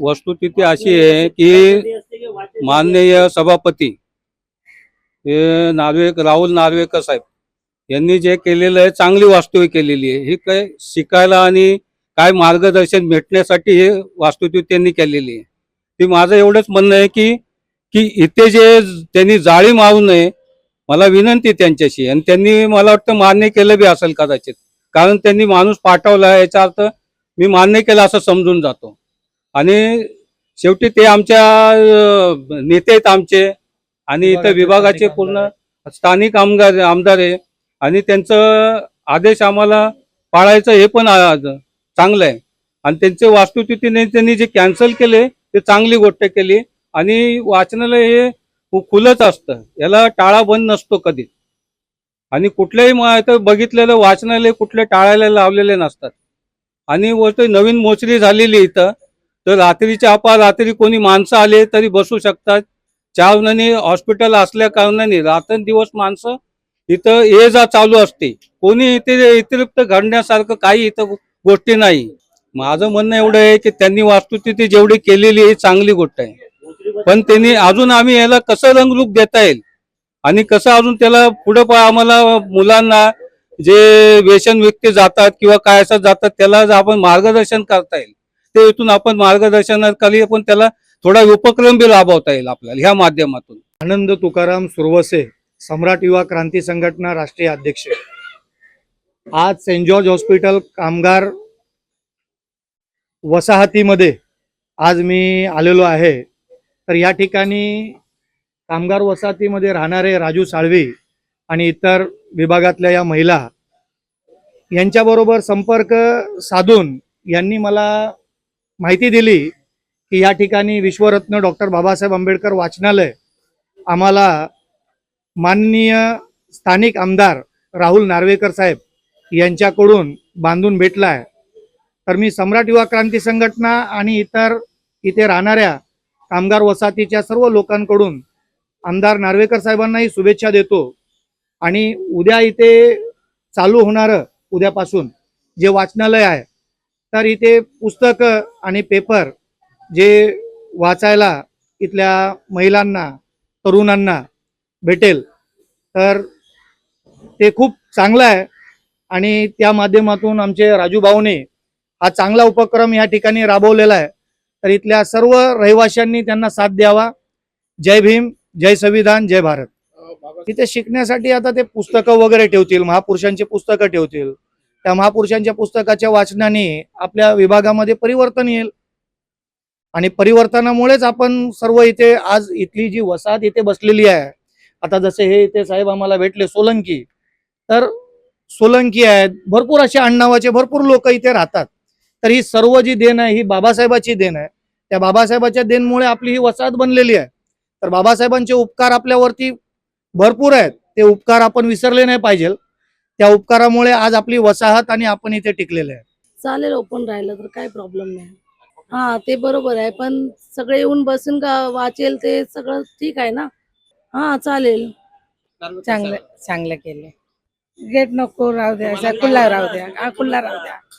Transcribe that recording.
वस्तुस्थिती अशी आहे की माननीय सभापती हे राहुल नार्वेकर साहेब यांनी जे केलेलं आहे चांगली वास्तू केलेली आहे। ही काय शिकायला आणि काय मार्गदर्शन भेटण्यासाठी हे वास्तुस्थिती त्यांनी केलेली आहे। ती माझं एवढंच म्हणणं आहे की की इथे जे त्यांनी जाळी मारू नये, मला विनंती त्यांच्याशी। आणि त्यांनी मला वाटतं मान्य केलं बी असेल कदाचित, कारण त्यांनी माणूस पाठवला याचा अर्थ मी मान्य केलं असं समजून जातो। आणि शेवटी ते आमच्या नेते आहेत आमचे, आणि इथं विभागाचे पूर्ण स्थानिक आमदार आहे, आणि त्यांचं आदेश आम्हाला पाळायचं हे पण चांगलं आहे। आणि त्यांचे वास्तुस्थितीने त्यांनी जे कॅन्सल केले ते चांगली गोष्ट केली। आणि वाचनालय हे खुलंच असतं, याला टाळा बंद नसतो कधी। आणि कुठल्याही बघितलेलं वाचनालय कुठले टाळायला लावलेले नसतात। आणि गोष्ट नवीन मोचरी झालेली इथं, तर रात्रीच्या रात्री कोणी माणसं आले तरी बसू शकतात। चावणी हॉस्पिटल असल्या कारणाने रात्रंदिवस माणसं इथं ये जा चालू असते। कोणी इथे अतिरिक्त घडण्यासारखं काही इथं गोष्टी नाही। माझं म्हणणं एवढं आहे की त्यांनी वास्तुस्थिती जेवढी केलेली आहे चांगली गोष्ट आहे, पण त्यांनी अजून आम्ही याला कसं रंगरूप देता येईल आणि कसं अजून त्याला पुढे आम्हाला मुलांना जे व्यसन व्यक्ती जातात किंवा काय असं जातात त्याला आपण मार्गदर्शन करता येईल, ते इथून आपण मार्गदर्शनाखाली आपण त्याला थोडा उपक्रम बी राबवता येईल आपल्याला ह्या माध्यमातून। आनंद तुकाराम सुरवसे, सम्राट युवा क्रांती संघटना राष्ट्रीय अध्यक्ष। आज सेंट जॉर्ज हॉस्पिटल कामगार वसाहतीमध्ये आज मी आलेलो आहे। तर या ठिकाणी कामगार वसाहतीमध्ये राहणारे राजू साळवी आणि इतर विभागातल्या या महिला यांच्याबरोबर संपर्क साधून यांनी मला माहिती दिली की या ठिकाणी विश्वरत्न डॉक्टर बाबासाहेब आंबेडकर वाचनालय आम्हाला माननीय स्थानिक आमदार राहुल नार्वेकर साहेब यांच्याकडून बांधून भेटला आहे। तर मी सम्राट युवा क्रांती संघटना आणि इतर इथे राहणाऱ्या कामगार वसाहतीच्या सर्व लोकांकडून आमदार नार्वेकर साहेबांनाही शुभेच्छा देतो। आणि उद्या इथे चालू होणारं उद्यापासून जे वाचनालय आहे, तर इथे पुस्तकं आणि पेपर जे वाचायला इथल्या महिलांना तरुणांना भेटेल, तर ते खूप चांगलं आहे। आणि त्या माध्यमातून आमचे राजू भाऊने हा चांगला उपक्रम या ठिकाणी राबवलेला आहे। तर इथल्या सर्व रहिवाशांनी त्यांना साथ द्यावा। जय भीम, जय संविधान, जय भारत। तिथे शिकण्यासाठी आता ते पुस्तकं वगैरे ठेवतील, महापुरुषांची पुस्तकं ठेवतील। त्या महापुरुषांच्या पुस्तकाच्या वाचनाने आपल्या विभागामध्ये परिवर्तन येईल, आणि परिवर्तनामुळेच आपण सर्व इथे आज इथली जी वसाहत इथे बसलेली आहे, आता जसे हे इथे साहेब आम्हाला भेटले सोलंकी, तर सोलंकी आहेत, भरपूर असे आडनावाचे भरपूर लोक इथे राहतात। तर ही सर्व जी देण आहे ही बाबासाहेबाची देण आहे। त्या बाबासाहेबाच्या देणमुळे आपली ही वसाहत बनलेली आहे। तर बाबासाहेबांचे उपकार आपल्यावरती भरपूर आहेत, ते उपकार आपण विसरले नाही पाहिजे। त्या उपकारामुळे आज आपली वसाहत आणि आपण इथे टिकलेले आहे। चालेल, ओपन राहिलं तर काही प्रॉब्लेम नाही। हा, ते बरोबर आहे, पण सगळे येऊन बसून का वाचेल ते सगळं ठीक आहे ना। हा चालेल, चांगलं चांगलं केले। गेट नको राहू द्या, खुला राहू द्या, खुला राहू द्या।